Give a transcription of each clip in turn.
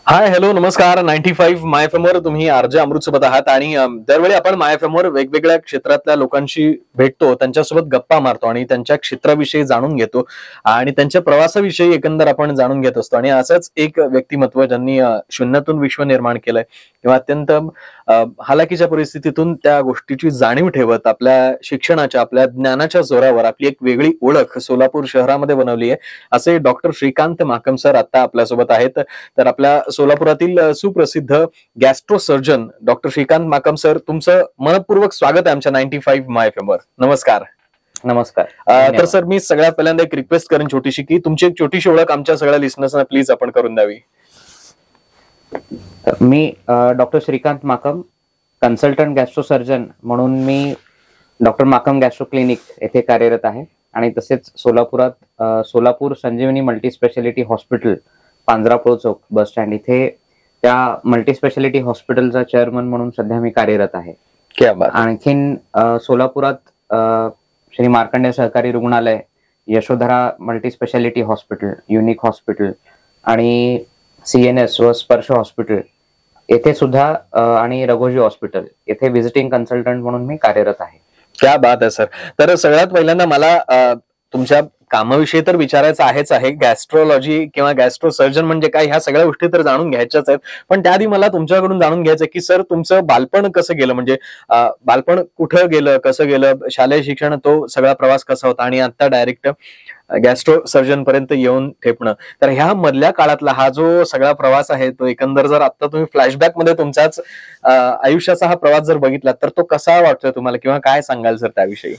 Hi hello नमस्कार 95 माय F वर तुम्ही आरजे अमृत सोबत आहात आणि दरवेळी आपण माय एफ वर वेगवेगळ्या क्षेत्रातल्या लोकांशी भेटतो, त्यांच्यासोबत गप्पा मारतो आणि त्यांच्या क्षेत्राविषयी जाणून घेतो आणि त्यांच्या प्रवासाविषयी एकंदर आपण जाणून घेत असतो. आणि असंच एक व्यक्तिमत्व ज्यांनी शून्यातून विश्व निर्माण केलंय किंवा अत्यंत हालाकीच्या परिस्थितीतून त्या गोष्टीची जाणीव ठेवत आपल्या शिक्षणाच्या आपल्या ज्ञानाच्या जोरावर आपली एक वेगळी ओळख सोलापूर शहरामध्ये बनवली आहे, असे डॉक्टर श्रीकांत माकम सर आता आपल्यासोबत आहेत. तर आपल्या सोलापुरातील सुप्रसिद्ध gastro surgeon doctor Shrikant Makam sir, तुमचं मनपूर्वक स्वागत आहे आमच्या 95 माय एफ वर. नमस्कार. नमस्कार. तर सर मी सगळ्यात पहिल्यांदा एक रिक्वेस्ट करेन छोटीशी, की तुमची एक छोटीशी ओळख आमच्या सगळ्या लिस्नर्सना प्लीज आपण करून द्यावी. मी doctor Shrikant Makam, consultant gastro surgeon म्हणून मी डॉक्टर माकम गॅस्ट्रो क्लिनिक येथे कार्यरत आहे आणि तसेच सोलापुरात Solapur Sanjeevani multi speciality hospital, Panjarapol chowk bus stand इथे त्या मल्टी स्पेशालिटी हॉस्पिटलचा चेअरमन म्हणून सध्या मी कार्यरत आहे. क्या बात. आणखीन सोलापुरात श्री मार्कंडेय सहकारी रुग्णालय, Yashodhara multi speciality hospital, unique hospital आणि CNS व स्पर्श हॉस्पिटल येथे सुद्धा आणि रघोजी हॉस्पिटल येथे व्हिजिटिंग कन्सल्टंट म्हणून मी कार्यरत आहे. क्या बात आहे सर. तर सगळ्यात पहिल्यांदा मला तुमच्या कामाविषयी तर विचारायचं आहेच आहे. गॅस्ट्रोलॉजी किंवा गॅस्ट्रो सर्जन म्हणजे काय, ह्या सगळ्या गोष्टी तर जाणून घ्यायच्याच आहेत. पण त्याआधी मला तुमच्याकडून जाणून घ्यायचं की सर तुमचं बालपण कसं गेलं, म्हणजे बालपण कुठं गेलं, कसं गेलं, शालेय शिक्षण तो सगळा प्रवास कसा होता आणि आता डायरेक्ट गॅस्ट्रो सर्जन पर्यंत येऊन ठेपणं. तर ह्या मधल्या काळातला हा जो सगळा प्रवास आहे तो एकंदर जर आता तुम्ही फ्लॅशबॅक मध्ये तुमच्याच आयुष्याचा हा प्रवास जर बघितला तर तो कसा वाटतोय तुम्हाला, किंवा काय सांगाल सर त्याविषयी?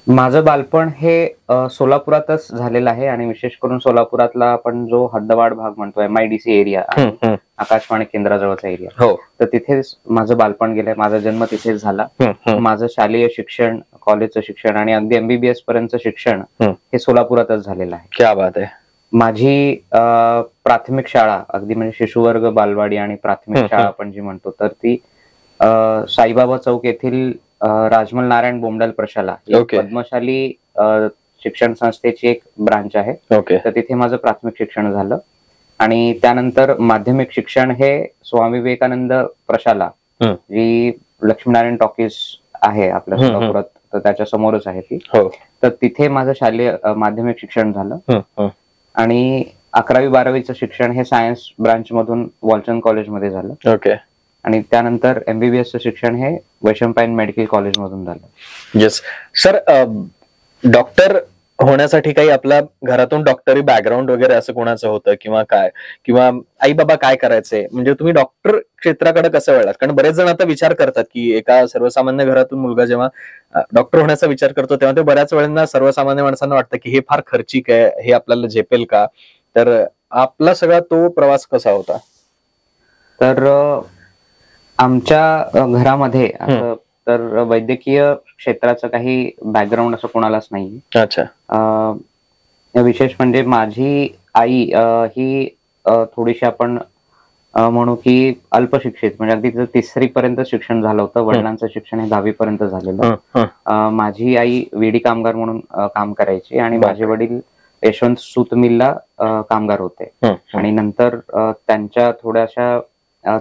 माझं बालपण हे सोलापुरातच झालेलं आहे आणि विशेष करून सोलापुरातला आपण जो हद्दवाड भाग म्हणतोय, MIDC एरिया, आकाशवाणी केंद्राजवळचा एरिया, हो, तर तिथेच माझं बालपण गेलंय. माझा जन्म तिथेच झाला. माझं शालेय शिक्षण, कॉलेजचं शिक्षण आणि अगदी MBBS पर्यंतचं शिक्षण हे सोलापुरातच झालेलं आहे. क्या बात आहे. माझी प्राथमिक शाळा अगदी म्हणजे शिशुवर्ग, बालवाडी आणि प्राथमिक शाळा आपण जी म्हणतो तर ती साईबाबा चौक येथील राजमल नारायण बोमडल प्रशाला, पद्मशाली शिक्षण संस्थेची एक ब्रांच आहे. तर तिथे माझं प्राथमिक शिक्षण झालं आणि त्यानंतर माध्यमिक शिक्षण हे स्वामी विवेकानंद प्रशाला, जी लक्ष्मीनारायण टॉकीज आहे आपल्या सोलापुरात, तर त्याच्या समोरच आहे ती. तर तिथे माझं शालेय माध्यमिक शिक्षण झालं आणि 11वी-12वीचं शिक्षण हे सायन्स ब्रांच मधून वॉलचंद कॉलेजमध्ये झालं. आणि त्यानंतर MBBSचं शिक्षण हे वैशंपायन मेडिकल कॉलेज मधून झालं. येस सर, डॉक्टर होण्यासाठी काही आपल्या घरातून डॉक्टरी बॅकग्राऊंड वगैरे असं कोणाचं होतं किंवा काय, किंवा आई बाबा काय करायचे, म्हणजे तुम्ही डॉक्टर क्षेत्राकडे कसं वळलात? कारण बरेच जण आता विचार करतात की एका सर्वसामान्य घरातून मुलगा जेव्हा डॉक्टर होण्याचा विचार करतो तेव्हा ते बऱ्याच वेळेला सर्वसामान्य माणसांना वाटतं की हे फार खर्चिक आहे, हे आपल्याला झेपेल का? तर आपला सगळा तो प्रवास कसा होता? तर आमच्या घरामध्ये असं तर वैद्यकीय क्षेत्राचं काही बॅकग्राऊंड असं कोणालाच नाही. अच्छा. विशेष म्हणजे माझी आई ही थोडीशी आपण म्हणू की अल्पशिक्षित, म्हणजे अगदी तिचं 3री पर्यंत शिक्षण झालं होतं. वडिलांचं शिक्षण हे 10वी पर्यंत झालेलं. माझी आई विडी कामगार म्हणून काम करायची आणि माझे वडील यशवंत सूत मिलला कामगार होते आणि नंतर त्यांच्या थोड्याशा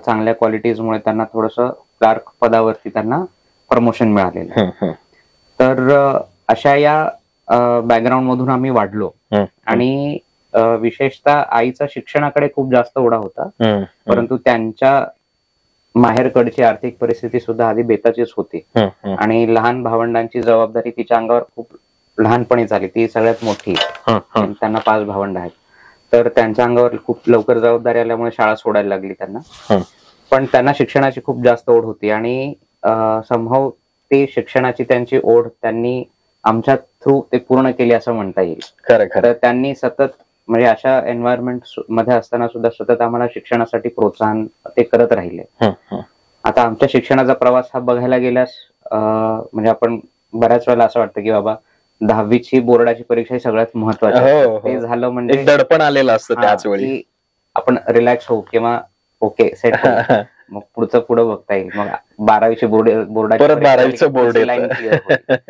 चांगल्या क्वालिटीजमुळे त्यांना थोडस क्लार्क पदावरती त्यांना प्रमोशन मिळालेलं. तर अशा या बॅकग्राऊंड मधून आम्ही वाढलो आणि विशेषतः आईचा शिक्षणाकडे खूप जास्त ओढा होता, परंतु त्यांच्या माहेरकडची आर्थिक परिस्थिती सुद्धा आधी बेताचीच होती आणि लहान भावंडांची जबाबदारी तिच्या अंगावर खूप लहानपणी झाली. ती सगळ्यात मोठी, त्यांना 5 भावंड आहेत. तर त्यांच्या अंगावर खूप लवकर जबाबदारी आल्यामुळे शाळा सोडायला लागली त्यांना. पण त्यांना शिक्षणाची खूप जास्त ओढ होती आणि संभव ते शिक्षणाची त्यांची ओढ त्यांनी आमच्या थ्रू ते पूर्ण केली असं म्हणता येईल. तर त्यांनी सतत म्हणजे अशा एन्व्हायरमेंट मध्ये असताना सुद्धा सतत आम्हाला शिक्षणासाठी प्रोत्साहन ते करत राहिले. आता आमच्या शिक्षणाचा प्रवास हा बघायला गेल्यास म्हणजे आपण बऱ्याच वेळेला असं वाटतं की बाबा 10वीची बोर्डाची परीक्षा ही सगळ्यात महत्वाची, ते झालं म्हणजे दडपण आलेलं असतं त्याच वेळी, आपण रिलॅक्स होऊ किंवा ओके सेट मग पुढं बघता येईल. मग 12वीची बोर्डाची लाईन क्लिअर होईल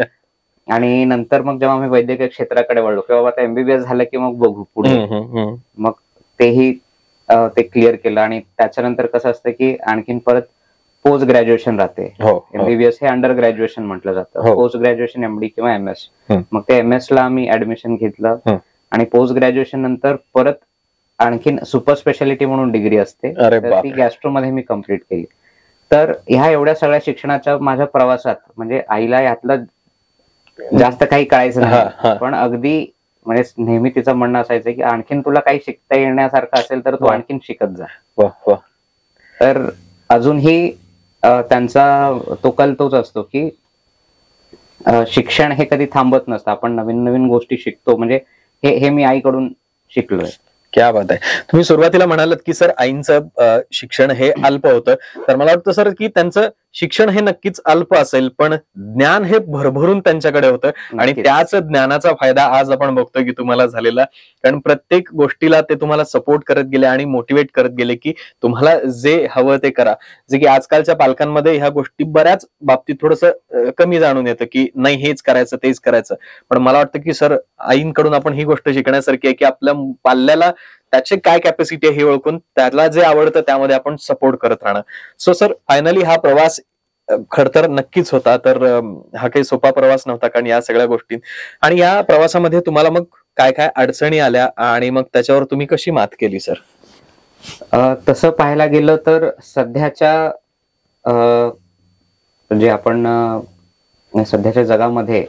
आणि नंतर मग जेव्हा आम्ही वैद्यकीय क्षेत्राकडे वळलो किंवा आता MBBS झालं की मग बघू पुढे, मग तेही ते क्लिअर केलं. आणि त्याच्यानंतर कसं असतं की आणखीन परत पोस्ट ग्रॅज्युएशन राहते. एमबीबीएस हे अंडर ग्रॅज्युएशन म्हटलं जातं. पोस्ट ग्रॅज्युएशन एमडी किंवा एमएस. मग ते एमएस ला आम्ही ऍडमिशन घेतलं. आणि पोस्ट ग्रॅज्युएशन नंतर परत आणखीन सुपर स्पेशालिटी म्हणून डिग्री असते, तर ती गॅस्ट्रोमध्ये मी कम्प्लीट केली. तर ह्या एवढ्या सगळ्या शिक्षणाच्या माझ्या प्रवासात म्हणजे आईला यातलं जास्त काही कळायचं नाही, पण अगदी म्हणजे नेहमी तिचं म्हणणं असायचं की आणखीन तुला काही शिकता येण्यासारखं असेल तर तू आणखीन शिकत जा. तर अजूनही त्यांचा तो कल तोच असतो की शिक्षण हे कधी थांबत नसतं. आपण नवीन नवीन गोष्टी शिकतो. म्हणजे हे मी आईकडून शिकलोय. क्या बात आहे. तुम्ही सुरुवातीला म्हणालात की सर आईंचं शिक्षण हे अल्प होतं, तर मला वाटतं सर की त्यांचं शिक्षण हे नक्कीच अल्प असेल, पण ज्ञान हे भरभरून त्यांच्याकडे होतं आणि त्याच ज्ञानाचा फायदा आज आपण बघतोय की तुम्हाला झालेला. कारण प्रत्येक गोष्टीला ते तुम्हाला सपोर्ट करत गेले आणि मोटिवेट करत गेले की तुम्हाला जे हवं ते करा. जे की आजकालच्या पालकांमध्ये ह्या गोष्टी बऱ्याच बाबतीत थोडंसं कमी जाणून येतं की नाही हेच करायचं तेच करायचं. पण मला वाटतं की सर आईंकडून आपण ही गोष्ट शिकण्यासारखी आहे की आपल्या पाल्याला त्याचे काय कॅपॅसिटी आहे हे ओळखून त्याला जे आवडतं त्यामध्ये आपण सपोर्ट करत राहणं. सो सर फायनली हा प्रवास खरतर नक्कीच होता. तर हा काही सोपा प्रवास नव्हता, कारण या सगळ्या गोष्टी आणि या प्रवासामध्ये तुम्हाला मग काय काय अडचणी आल्या आणि मग त्याच्यावर तुम्ही कशी मात केली सर? तसं पाहायला गेलं तर सध्याच्या म्हणजे आपण सध्याच्या जगामध्ये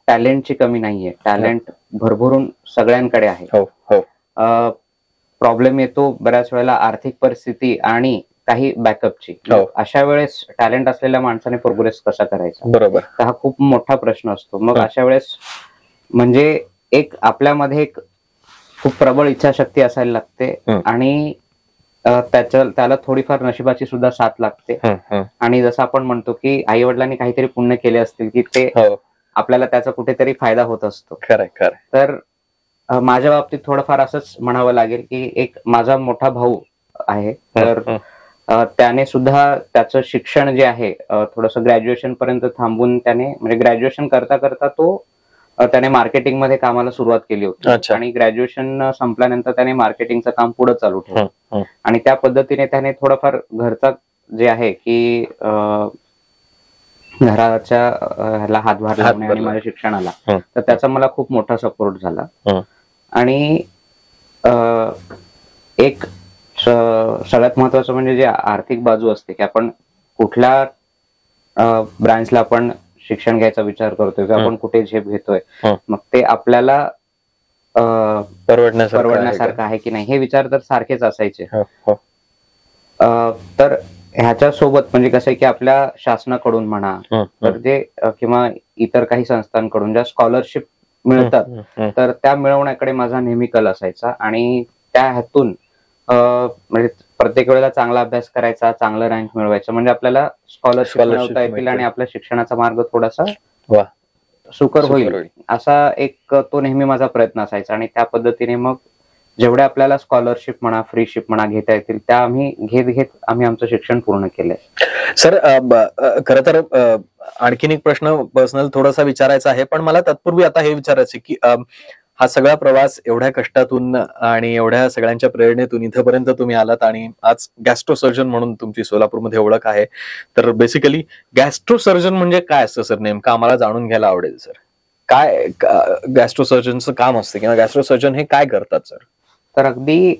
टॅलेंटची कमी नाहीये. टॅलेंट भरभरून सगळ्यांकडे आहे. प्रॉब्लेम येतो बऱ्याच वेळेला आर्थिक परिस्थिती आणि काही बॅकअपची. अशा वेळेस टॅलेंट असलेल्या माणसाने प्रोग्रेस कसा करायचा, बरोबर, हा खूप मोठा प्रश्न असतो. मग अशा वेळेस म्हणजे एक आपल्यामध्ये एक खूप प्रबळ इच्छाशक्ती असायला लागते आणि त्याला थोडीफार नशिबाची सुद्धा साथ लागते. आणि जसं आपण म्हणतो की आई वडिलांनी काहीतरी पुण्य केले असतील की ते आपल्याला त्याचा कुठेतरी फायदा होत असतो. तर माझ्या बाबतीत थोडंफार असंच म्हणावं लागेल की एक माझा मोठा भाऊ आहे, तर त्याने सुद्धा त्याचं शिक्षण जे आहे थोडंसं ग्रॅज्युएशन पर्यंत थांबून त्याने म्हणजे ग्रॅज्युएशन करता करता त्याने मार्केटिंग मध्ये कामाला सुरुवात केली होती. आणि ग्रॅज्युएशन संपल्यानंतर त्याने मार्केटिंगचं काम पुढे चालू ठेवलं. आणि त्या पद्धतीने त्याने थोडंफार घरचा जे आहे की घराच्या ह्याला हातभार लावणे आणि माझ्या शिक्षणाला, तर त्याचा मला खूप मोठा सपोर्ट झाला. आणि एक सगळ्यात महत्वाचं म्हणजे जे आर्थिक बाजू असते की आपण कुठल्या ब्रांचला आपण शिक्षण घ्यायचा विचार करतोय किंवा आपण कुठे झेप घेतोय, मग ते आपल्याला परवडण्यासारखं आहे की नाही हे विचार तर सारखेच असायचे. तर ह्याच्या सोबत म्हणजे कसं आहे की आपल्या शासनाकडून म्हणा तर जे किंवा इतर काही संस्थांकडून ज्या स्कॉलरशिप मिळतात, तर त्या मिळवण्याकडे माझा नेहमी कल असायचा. आणि त्या ह्यातून म्हणजे प्रत्येक वेळेला चांगला अभ्यास करायचा, चांगलं रँक मिळवायचं, म्हणजे आपल्याला स्कॉलरशिप मिळवता येतील आणि आपल्या शिक्षणाचा मार्ग थोडासा सुकर होईल, असा एक तो नेहमी माझा प्रयत्न असायचा. आणि त्या पद्धतीने मग जेवढ्या आपल्याला स्कॉलरशिप म्हणा, फ्रीशिप म्हणा घेता येतील त्या आम्ही घेत आम्ही आमचं शिक्षण पूर्ण केलंय. सर खरं तर आणखीन एक प्रश्न पर्सनल थोडासा विचारायचा आहे, पण मला तत्पूर्वी आता हे विचारायचं की हा सगळा प्रवास एवढ्या कष्टातून आणि एवढ्या सगळ्यांच्या प्रेरणेतून इथपर्यंत तुम्ही आलात आणि आज गॅस्ट्रो सर्जन म्हणून तुमची सोलापूरमध्ये ओळख आहे. तर बेसिकली गॅस्ट्रो सर्जन म्हणजे काय असतं सर नेमकं, आम्हाला जाणून घ्यायला आवडेल सर. काय गॅस्ट्रो सर्जनचं काम असतं किंवा गॅस्ट्रो सर्जन हे काय करतात सर? तर अगदी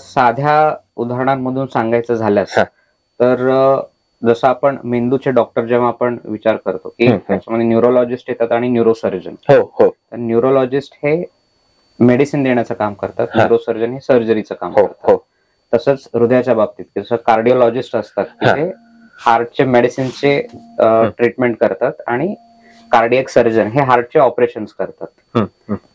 साध्या उदाहरणांमधून सांगायचं झाल्यास तर जसं आपण मेंदूचे डॉक्टर जेव्हा आपण विचार करतो की त्याच्यामध्ये न्यूरोलॉजिस्ट येतात आणि न्यूरोसर्जन. तर न्यूरोलॉजिस्ट हे मेडिसिन देण्याचं काम करतात, न्यूरोसर्जन हे सर्जरीचं काम करतात. तसंच हृदयाच्या बाबतीत जसं कार्डिओलॉजिस्ट असतात की ते हार्टचे मेडिसिनचे ट्रीटमेंट करतात आणि कार्डियक सर्जन हे हार्टचे ऑपरेशन्स करतात.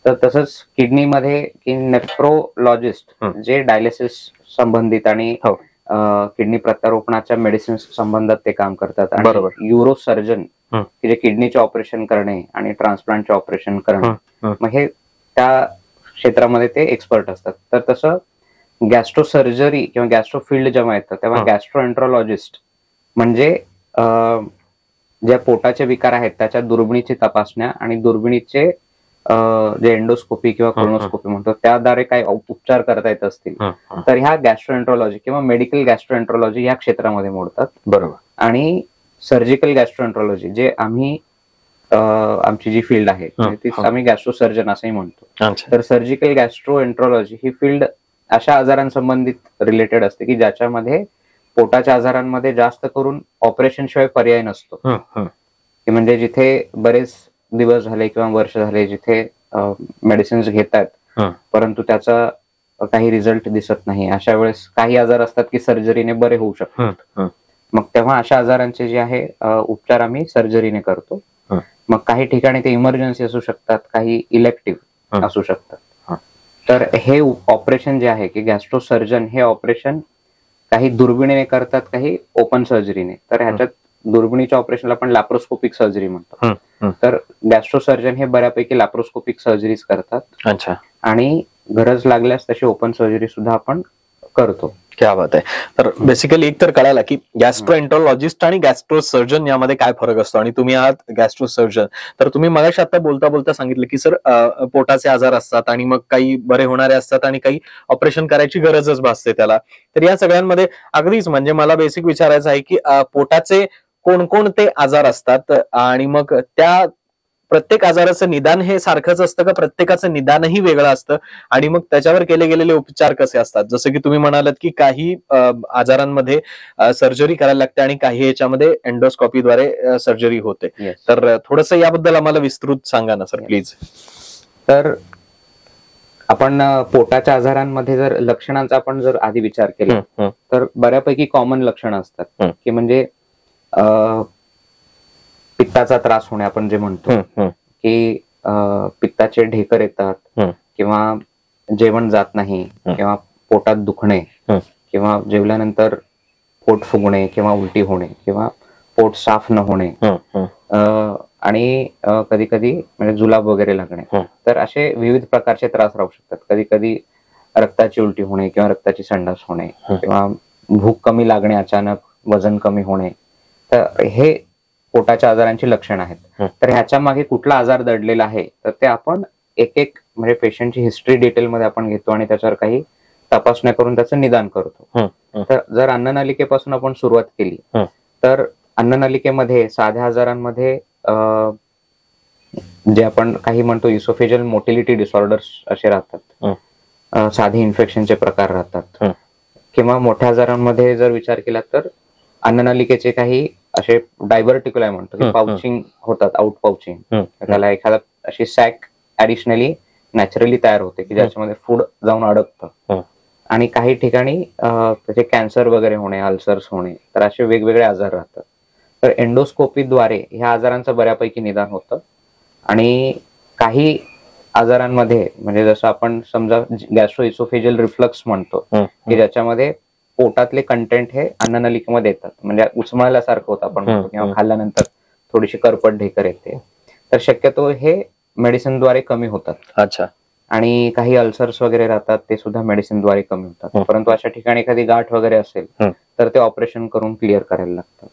तर तसंच किडनीमध्ये की नेफ्रोलॉजिस्ट जे डायलिसिस संबंधित आणि किडनी प्रत्यारोपणाच्या मेडिसिन संबंधात ते काम करतात. आणि युरो सर्जन की जे किडनीचे ऑपरेशन करणे आणि ट्रान्सप्लांटचे ऑपरेशन करणे, मग हे त्या क्षेत्रामध्ये ते एक्सपर्ट असतात. तर तसं गॅस्ट्रो सर्जरी किंवा गॅस्ट्रो फील्ड जेव्हा येतं तेव्हा गॅस्ट्रोएंट्रोलॉजिस्ट म्हणजे ज्या पोटाचे विकार आहेत त्याच्या दुर्बिणीची तपासण्या आणि दुर्बिणीचे जे एंडोस्कोपी किंवा कोलोनोस्कोपी म्हणतो त्याद्वारे काही उपचार करता येत असतील तर ह्या गॅस्ट्रोएंट्रोलॉजी किंवा मेडिकल गॅस्ट्रोएंट्रोलॉजी या क्षेत्रामध्ये मोडतात. बरोबर. आणि सर्जिकल गॅस्ट्रोएंट्रोलॉजी जे आम्ही आमची जी फील्ड आहे तीच आम्ही गॅस्ट्रोसर्जन असंही म्हणतो. तर सर्जिकल गॅस्ट्रोएंट्रोलॉजी ही फील्ड अशा आजारांसंबंधित रिलेटेड असते की ज्याच्यामध्ये पोटाच्या आजारांमध्ये जास्त करून ऑपरेशन शिवाय पर्याय नसतो. की म्हणजे जिथे बरेच दिवस झाले किंवा वर्ष झाले जिथे मेडिसिन्स घेतात परंतु त्याचा काही रिझल्ट दिसत नाही, अशा वेळेस काही आजार असतात की सर्जरीने बरे होऊ शकतात. मग तेव्हा अशा आजारांचे जे आहे उपचार आम्ही सर्जरीने करतो. मग काही ठिकाणी ते इमर्जन्सी असू शकतात, काही इलेक्टिव्ह असू शकतात. तर हे ऑपरेशन जे आहे की गॅस्ट्रोसर्जन हे ऑपरेशन काही दुर्बिणीने करतात, काही ओपन सर्जरीने. तर ह्याच्यात दुर्बिणीच्या ऑपरेशनला आपण लॅप्रोस्कोपिक सर्जरी म्हणतो. तर गॅस्ट्रोसर्जन हे बऱ्यापैकी लॅप्रोस्कोपिक सर्जरीज करतात. अच्छा. आणि गरज लागल्यास तशी ओपन सर्जरी सुद्धा आपण करतो. क्या बात आहे. तर बेसिकली एक तर कळायला की गॅस्ट्रोएंट्रोलॉजिस्ट आणि गॅस्ट्रोसर्जन यामध्ये काय फरक असतो, आणि तुम्ही आहात गॅस्ट्रोसर्जन. तर तुम्ही मगाशी आता बोलता बोलता सांगितलं की सर पोटाचे आजार असतात आणि मग काही बरे होणारे असतात आणि काही ऑपरेशन करायची गरजच भासते त्याला. तर या सगळ्यांमध्ये अगदीच म्हणजे मला बेसिक विचारायचं आहे की पोटाचे कोणकोणते आजार असतात आणि मग त्या प्रत्येक आजाराचं निदान हे सारखंच असतं का, प्रत्येकाचं निदानही वेगळं असतं, आणि मग त्याच्यावर केले गेलेले उपचार कसे असतात? जसं की तुम्ही म्हणालात की काही आजारांमध्ये सर्जरी करायला लागते आणि काही याच्यामध्ये एंडोस्कॉपीद्वारे सर्जरी होते. तर थोडंसं याबद्दल आम्हाला विस्तृत सांगा ना सर प्लीज. तर आपण पोटाच्या आजारांमध्ये जर लक्षणांचा आपण जर आधी विचार केला तर बऱ्यापैकी कॉमन लक्षणं असतात की म्हणजे पित्ताचा त्रास होणे आपण जे म्हणतो की पित्ताचे ढेकर येतात किंवा जेवण जात नाही किंवा पोटात दुखणे किंवा जेवल्यानंतर पोट फुगणे किंवा उलटी होणे किंवा पोट साफ न होणे आणि कधी कधी म्हणजे जुलाब वगैरे लागणे. तर असे विविध प्रकारचे त्रास राहू शकतात. कधी कधी रक्ताची उलटी होणे किंवा रक्ताची संडास होणे किंवा भूक कमी लागणे, अचानक वजन कमी होणे. तर हे पोटाच्या आजारांची लक्षण आहेत. तर ह्याच्या मागे कुठला आजार दडलेला आहे तर ते आपण एक एक म्हणजे पेशंटची हिस्ट्री डिटेलमध्ये आपण घेतो आणि त्याच्यावर काही तपासण्या करून त्याचं निदान करतो. तर जर अन्ननलिकेपासून आपण सुरुवात केली तर अन्ननलिकेमध्ये साध्या आजारांमध्ये जे आपण काही म्हणतो इसोफेजल मोटिलिटी डिसऑर्डर्स असे राहतात, साधे इन्फेक्शनचे प्रकार राहतात. किंवा मोठ्या आजारांमध्ये जर विचार केला तर अन्ननलिकेचे काही असे डायव्हर्टिक्युलाय म्हणतो की पाउचिंग होतात, आउट पाउचिंग. त्याला एखादा अशी सॅक ऍडिशनली नॅचरली तयार होते की ज्याच्यामध्ये फूड जाऊन अडकतं. आणि काही ठिकाणी त्याचे कॅन्सर वगैरे होणे, अल्सर्स होणे. तर असे वेगवेगळे आजार राहतात. तर एंडोस्कोपीद्वारे ह्या आजारांचं बऱ्यापैकी निदान होतं. आणि काही आजारांमध्ये म्हणजे जसं आपण समजा गॅस्ट्रो इसोफेजियल रिफ्लक्स म्हणतो की ज्याच्यामध्ये पोटातले कंटेंट हे अन्ननलिकेमध्ये येतात, म्हणजे उचमळल्यासारखं होतं आपण म्हणतो किंवा खाल्ल्यानंतर थोडीशी करपट ढेकर येते. तर शक्यतो हे मेडिसिनद्वारे कमी होतात. अच्छा. आणि काही अल्सर्स वगैरे राहतात ते सुद्धा मेडिसिनद्वारे कमी होतात. परंतु अशा ठिकाणी एखादी गाठ वगैरे असेल तर ते ऑपरेशन करून क्लिअर करायला लागतं.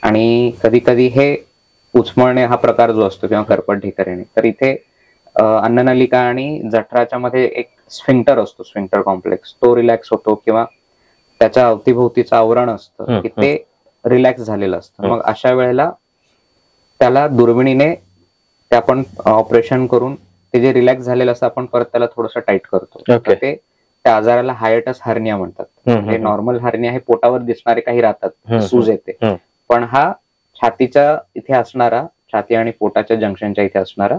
आणि कधी कधी हे उचमळणे हा प्रकार जो असतो किंवा करपट ढेकर येणे, तर इथे अन्ननलिका आणि जठराच्या मध्ये एक स्फिंक्टर असतो, स्फिंक्टर कॉम्प्लेक्स, तो रिलॅक्स होतो किंवा त्याच्या अवतीभोवतीचं आवरण असतं की ते रिलॅक्स झालेलं असतं. मग अशा वेळेला त्याला दुर्बिणीने ते आपण ऑपरेशन करून ते जे रिलॅक्स झालेलं असतं आपण परत त्याला थोडंसं टाईट करतो. ते त्या आजाराला हायटस हार्निया म्हणतात. म्हणजे नॉर्मल हार्निया हे पोटावर दिसणारे काही राहतात, सूज येते, पण हा छातीच्या इथे असणारा, छाती आणि पोटाच्या जंक्शनच्या इथे असणारा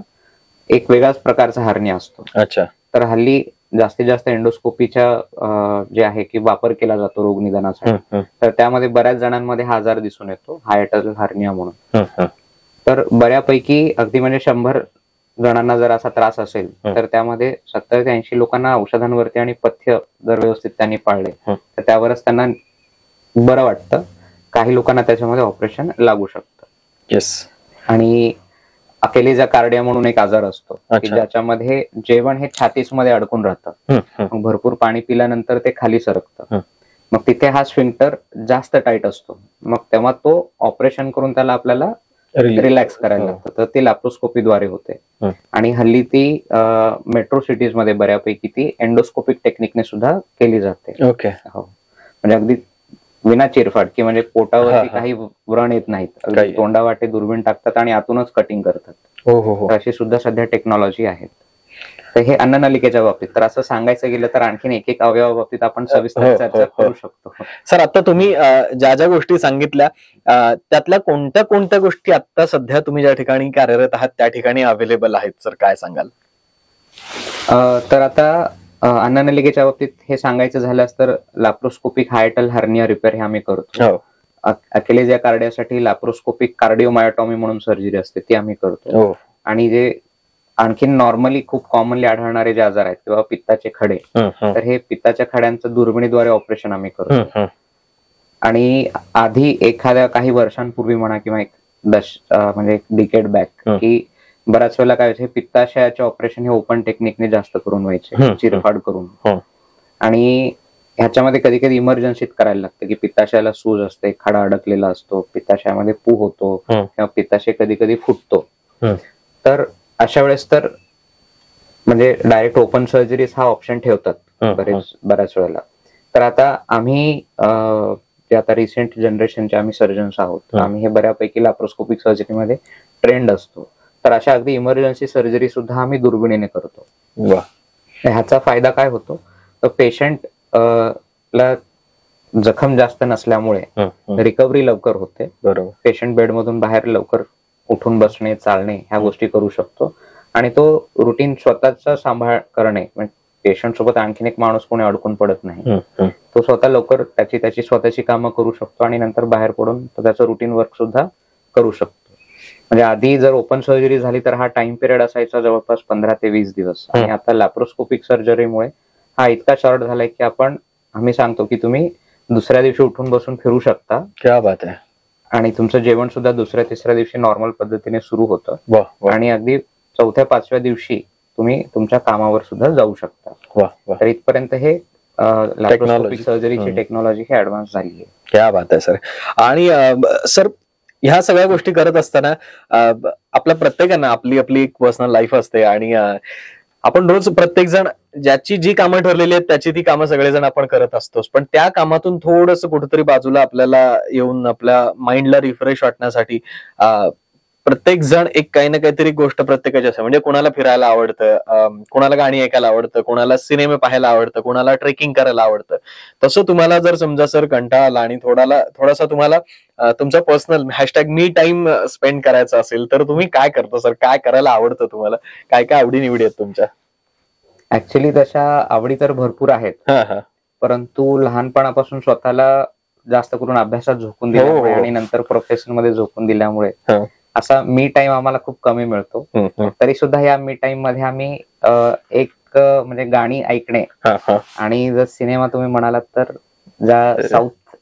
एक वेगळ्याच प्रकारचा हार्निया असतो. अच्छा. तर हल्ली जास्तीत जास्त एंडोस्कोपीच्या जे आहे की वापर केला जातो रोग निदानासाठी. तर त्यामध्ये बऱ्याच जणांमध्ये हा आजार दिसून येतो, हायटस हार्निया म्हणून. तर बऱ्यापैकी अगदी म्हणजे 100 जणांना जर असा त्रास असेल तर त्यामध्ये 70 ते 80 लोकांना औषधांवरती आणि पथ्य जर व्यवस्थित त्यांनी पाळले तर त्यावरच त्यांना बरं वाटतं. काही लोकांना त्याच्यामध्ये ऑपरेशन लागू शकतं. येस. आणि अकेलेजा कार्डिया म्हणून एक आजार असतो की ज्याच्यामध्ये जेवण हे छातीस मध्ये अडकून राहतं. मग भरपूर पाणी पिल्यानंतर ते खाली सरकतं. मग तिथे हा स्फिंक्टर जास्त टाईट असतो. मग तेव्हा तो ऑपरेशन करून त्याला आपल्याला रिलॅक्स करायला लागतं, तर ते लॅप्रोस्कोपीद्वारे होते. आणि हल्ली ती मेट्रो सिटीज मध्ये बऱ्यापैकी ती एंडोस्कोपिक टेक्निकने सुद्धा केली जाते. ओके. हो, म्हणजे अगदी विना चिरफाड, की म्हणजे पोटावरती काही व्रण येत नाहीत, अगदी तोंडावाटे दुर्बीण टाकतात आणि आतूनच कटिंग करतात. हो हो हो. अशी सुद्धा सध्या टेक्नॉलॉजी आहेत. तर हे अन्ननलिकेच्या बाबतीत. तर असं सांगायचं गेलं तर आणखीन एक एक अवयवाबाबतीत आपण सविस्तर चर्चा करू शकतो. सर, आता तुम्ही ज्या ज्या गोष्टी सांगितल्या त्यातल्या कोणत्या कोणत्या गोष्टी आता सध्या तुम्ही ज्या ठिकाणी कार्यरत आहात त्या ठिकाणी अवेलेबल आहेत सर, काय सांगाल? तर आता अन्ननलिकेच्या बाबतीत हे सांगायचं झाल्यास तर लॅप्रोस्कोपिक हायटल हर्निया रिपेअर हे आम्ही करतो. अकिलेजिया कार्डियासाठी लॅप्रोस्कोपिक कार्डिओमायोटॉमी म्हणून सर्जरी असते, ती आम्ही करतो. आणि जे आणखीन नॉर्मली खूप कॉमनली आढळणारे जे आजार आहेत किंवा पित्ताचे खडे, तर हे पित्ताच्या खड्यांचं दुर्बिणीद्वारे ऑपरेशन आम्ही करतो. आणि आधी एखाद्या काही वर्षांपूर्वी म्हणा किंवा एक म्हणजे एक डिकेड बॅक, की बऱ्याच वेळेला काय व्हायचे, पित्ताशयाचे ऑपरेशन हे ओपन टेक्निकने जास्त करून व्हायचे, चिरफाड करून. आणि ह्याच्यामध्ये कधी कधी इमर्जन्सीत करायला लागतं, की पित्ताशयाला सूज असते, खडा अडकलेला असतो, पित्ताशयामध्ये पू होतो किंवा पित्ताशय कधी कधी फुटतो. तर अशा वेळेस तर म्हणजे डायरेक्ट ओपन सर्जरीज हा ऑप्शन ठेवतात बऱ्याच वेळेला. तर आता आम्ही जे आता रिसेंट जनरेशनचे आम्ही सर्जन्स आहोत, आम्ही हे बऱ्यापैकी लॅप्रोस्कोपिक सर्जरीमध्ये ट्रेंड असतो. तर अशा अगदी इमर्जन्सी सर्जरी सुद्धा आम्ही दुर्बिणीने करतो. ह्याचा फायदा काय होतो, तर पेशंट ला जखम जास्त नसल्यामुळे रिकव्हरी लवकर होते. बरोबर. पेशंट बेडमधून बाहेर लवकर उठून बसणे, चालणे ह्या गोष्टी करू शकतो. आणि तो रुटीन स्वतःचा सांभाळ करणे, म्हणजे पेशंट सोबत आणखीन एक माणूस कोणी अडकून पडत नाही, तो स्वतः लवकर त्याची स्वतःची कामं करू शकतो आणि नंतर बाहेर पडून तो त्याचं रुटीन वर्क सुद्धा करू शकतो. म्हणजे आधी जर ओपन सर्जरी झाली तर हा टाइम पिरियड असायचा जवळपास 15 ते 20 दिवस, आणि आता लॅप्रोस्कोपिक सर्जरीमुळे हा इतका शॉर्ट झालाय की आम्ही सांगतो की तुम्ही दुसऱ्या दिवशी उठून बसून फिरू शकता. क्या बात आहे. आणि तुमचं जेवण सुद्धा दुसऱ्या तिसऱ्या दिवशी नॉर्मल पद्धतीने सुरू होतं. आणि अगदी 4थ्या-5व्या दिवशी तुम्ही तुमच्या कामावर सुद्धा जाऊ शकता. तर इथपर्यंत हे लॅप्रोस्कोपिक सर्जरीची टेक्नॉलॉजी ही ऍडव्हान्स झाली आहे. क्या बात आहे सर. आणि सर, ह्या सगळ्या गोष्टी करत असताना आपल्या प्रत्येकानं आपली आपली एक पर्सनल लाईफ असते, आणि आपण रोज प्रत्येक जण ज्याची जी कामं ठरलेली आहेत त्याची ती कामं सगळेजण आपण करत असतोच. पण त्या कामातून थोडंसं कुठेतरी बाजूला आपल्याला येऊन आपल्या माइंडला रिफ्रेश वाटण्यासाठी प्रत्येक जण एक काही ना काहीतरी गोष्ट प्रत्येकाची असते. म्हणजे कोणाला फिरायला आवडतं, कोणाला गाणी ऐकायला आवडतं, कोणाला सिनेमे पाहायला आवडतं, कोणाला ट्रेकिंग करायला आवडतं. तसं तुम्हाला जर समजा सर कंटाळा आला आणि थोडासा तुम्हाला तुमचा पर्सनल #मी टाइम स्पेंड करायचा असेल तर तुम्ही काय करता सर? काय करायला आवडतं तुम्हाला? काय काय आवडी-निवडी आहेत तुमच्या? ऍक्च्युली तशा आवडी तर भरपूर आहेत, परंतु लहानपणापासून स्वतःला जास्त करून अभ्यासात झोकून दिल्यामुळे आणि नंतर प्रोफेशन मध्ये झोकून दिल्यामुळे असा मी टाइम आम्हाला खूप कमी मिळतो. तरी सुद्धा या मी टाइम मध्ये आम्ही एक म्हणजे गाणी ऐकणे, आणि जर सिनेमा तुम्ही म्हणालात तर ज्या साऊथ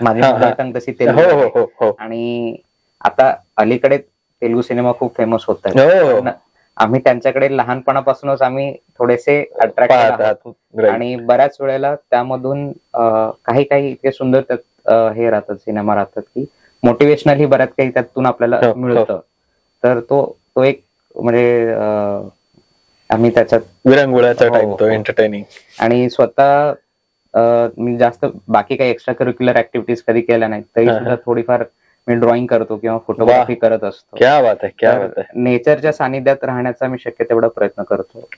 माझी टंग तशी तेलुगू, आणि आता अलीकडे तेलुगू सिनेमा खूप फेमस होत आहे. आम्ही त्यांच्याकडे लहानपणापासूनच आम्ही थोडेसे अट्रॅक्ट आहोत, आणि बऱ्याच वेळेला त्यामधून काही इतके सुंदर हे राहतात, सिनेमा राहतात की मोटिवेशनल ही बऱ्याच काही त्यातून आपल्याला मिळतं. तर तो एक म्हणजे आम्ही त्याच्यात विरंगुळ्याचा टाइम, तो एंटरटेनिंग. आणि स्वतः मी जास्त बाकी काही एक्स्ट्रा करिक्युलर ऍक्टिव्हिटीज कधी केल्या नाहीत, तरी सुद्धा थोडीफार मी ड्रॉइंग करतो किंवा फोटोग्राफी करत असतो. क्या बात आहे, क्या बात आहे. नेचरच्या सानिध्यात राहण्याचा मी शक्य तेवढा प्रयत्न करतो.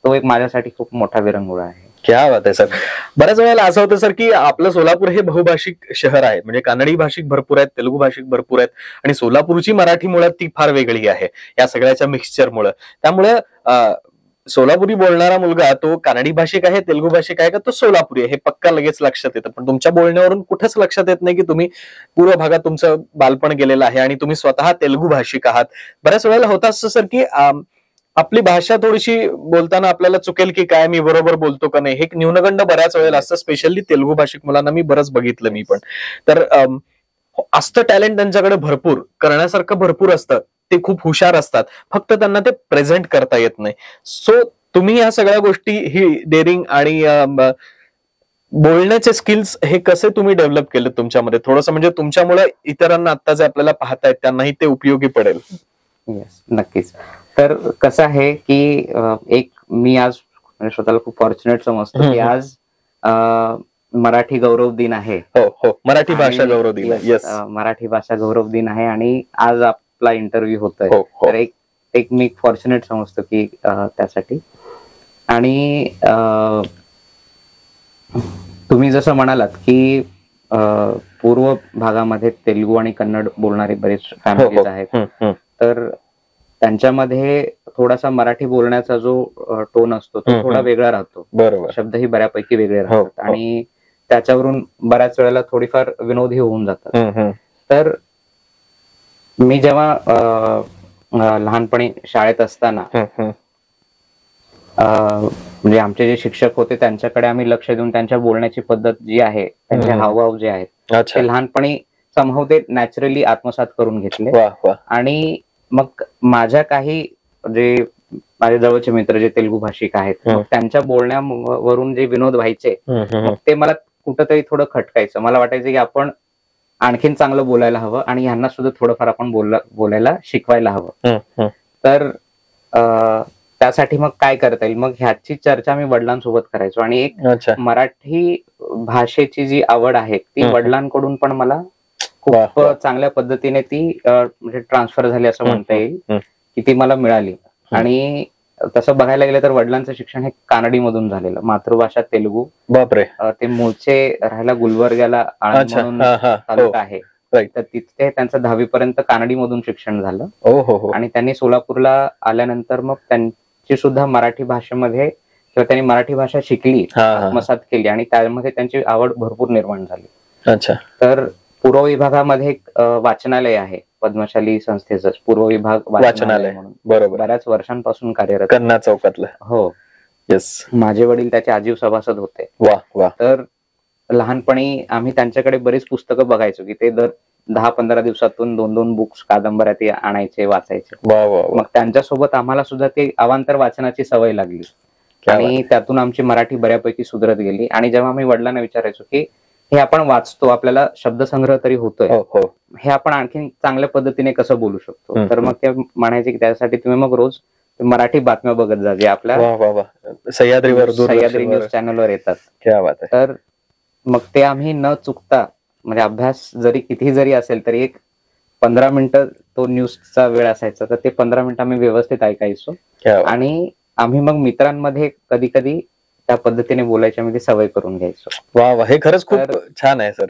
तो एक माझ्यासाठी खूप मोठा विरंगुळा आहे. क्या बात आहे सर. बऱ्याच वेळेला असं होतं सर की आपलं सोलापूर हे बहुभाषिक शहर आहे, म्हणजे कानडी भाषिक भरपूर आहेत, तेलुगू भाषिक भरपूर आहेत, आणि सोलापूरची मराठी मुळात ती फार वेगळी आहे या सगळ्याच्या मिक्सचरमुळे. त्यामुळे सोलापुरी बोलणारा मुलगा तो कानडी भाषिक आहे, तेलुगू भाषिक आहे का तो सोलापुरी आहे हे पक्का लगेच लक्षात येतं. पण तुमच्या बोलण्यावरून कुठेच लक्षात येत नाही की तुम्ही पूर्व भागात तुमचं बालपण गेलेलं आहे आणि तुम्ही स्वतः तेलुगू भाषिक आहात. बऱ्याच वेळेला होतं असं सर की आपली भाषा थोडीशी बोलताना आपल्याला चुकेल की काय, मी बरोबर बोलतो का नाही, हे न्यूनगंड बऱ्याच वेळेला असतं, स्पेशली तेलुगू भाषिक मुलांना मी बरंच बघितलं मी पण. तर असतं टॅलेंट त्यांच्याकडे भरपूर, करण्यासारखं भरपूर असतं, ते खूप हुशार असतात, फक्त त्यांना ते प्रेझेंट करता येत नाही. सो तुम्ही या सगळ्या गोष्टी ही डेअरिंग आणि बोलण्याचे स्किल्स हे कसे तुम्ही डेव्हलप केले तुमच्यामध्ये, थोडंसं म्हणजे तुमच्यामुळे इतरांना आता जे आपल्याला पाहतायत त्यांनाही ते उपयोगी पडेल. येस, नक्कीच. तर कसं आहे की एक मी आज म्हणजे स्वतःला खूप फॉर्च्युनेट समजतो की आज मराठी गौरव दिन आहे. हो हो, मराठी भाषा आणि गौरव दिन. yes, yes. मराठी भाषा गौरव दिन आहे आणि आज आपला इंटरव्ह्यू होतोय. हो हो तर एक मी फॉर्च्युनेट समजतो की त्यासाठी. आणि तुम्ही जसं म्हणालात की पूर्व भागामध्ये तेलुगू आणि कन्नड बोलणारे बरेच हो फॅमिलीज हो आहेत. हम्म. तर त्यांच्यामध्ये थोडासा मराठी बोलण्याचा जो टोन असतो तो थोडा वेगळा राहतो. बरोबर. शब्दही बऱ्यापैकी वेगळे हो, राहतात हो. आणि त्याच्यावरून बऱ्याच वेळेला थोडीफार विनोदही होऊन जातात. तर मी जेव्हा लहानपणी शाळेत असताना म्हणजे आमचे जे शिक्षक होते त्यांच्याकडे आम्ही लक्ष देऊन त्यांच्या बोलण्याची पद्धत जी आहे, त्यांचे हावभाव जे आहेत, अच्छा. ते लहानपणी समहाऊ ते नॅचरली आत्मसात करून घेतले. वा वा. आणि मग माझ्या काही जे माझे जवळचे मित्र जे तेलुगू भाषिक आहेत, मग त्यांच्या बोलण्यावरून जे विनोद व्हायचे, मग ते मला कुठंतरी थोडं खटकायचं. मला वाटायचं की आपण आणखीन चांगलं बोलायला हवं आणि ह्यांना सुद्धा थोडंफार आपण बोलायला शिकवायला हवं. तर त्यासाठी मग काय करता येईल, मग ह्याची चर्चा मी वडिलांसोबत करायचो. आणि एक मराठी भाषेची जी आवड आहे ती वडिलांकडून पण मला खूप चांगल्या पद्धतीने ती म्हणजे ट्रान्सफर झाली असं म्हणता येईल की ती मला मिळाली. आणि तसं बघायला गेलं तर वडिलांचं शिक्षण हे कानडी मधून झालेलं, मातृभाषा तेलुगू. बापरे. ते मूळचे राहायला गुलबर्ग्याला आळंद म्हणून तालुका आहे, तर तिथे त्यांचं 10वी पर्यंत कानडी मधून शिक्षण झालं. आणि त्यांनी सोलापूरला आल्यानंतर मग त्यांची सुद्धा मराठी भाषेमध्ये किंवा त्यांनी मराठी भाषा शिकली, आत्मसात केली आणि त्यामध्ये त्यांची आवड भरपूर निर्माण झाली. अच्छा. तर पूर्व विभागामध्ये एक वाचनालय आहे, पद्मशाली संस्थेचं पूर्व विभाग वाचनालय म्हणून, बरोबर, बऱ्याच वर्षांपासून कार्यरत. कन्ना चौकातलं. हो. येस. माझे वडील त्याचे आजीव सभासद होते. वा वा. तर लहानपणी आम्ही त्यांच्याकडे बरीच पुस्तकं बघायचो की ते दर 10-15 दिवसातून 2-2 बुक्स, कादंबऱ्या ते आणायचे, वाचायचे. मग त्यांच्यासोबत आम्हाला सुद्धा ते अवांतर वाचनाची सवय लागली आणि त्यातून आमची मराठी बऱ्यापैकी सुधरत गेली. आणि जेव्हा आम्ही वडिलांना विचारायचो की हे आपण वाचतो, आपल्याला शब्दसंग्रह तरी होतोय, हे आपण आणखी चांगल्या पद्धतीने कसं बोलू शकतो, तर मग ते म्हणायचे की त्यासाठी तुम्ही मग रोज मराठी बातम्या बघत जा, जे आपल्या सह्याद्री न्यूज चॅनलवर येतात. तर मग ते आम्ही न चुकता म्हणजे अभ्यास जरी कितीही जरी असेल तरी एक 15 मिनिटं तो न्यूजचा वेळ असायचा, तर ते 15 मिनिटं आम्ही व्यवस्थित ऐकायचो. आणि आम्ही मग मित्रांमध्ये कधी कधी त्या पद्धतीने बोलायची आम्ही ती सवय करून घ्यायचो. वा वा, हे खरंच खूप छान आहे सर.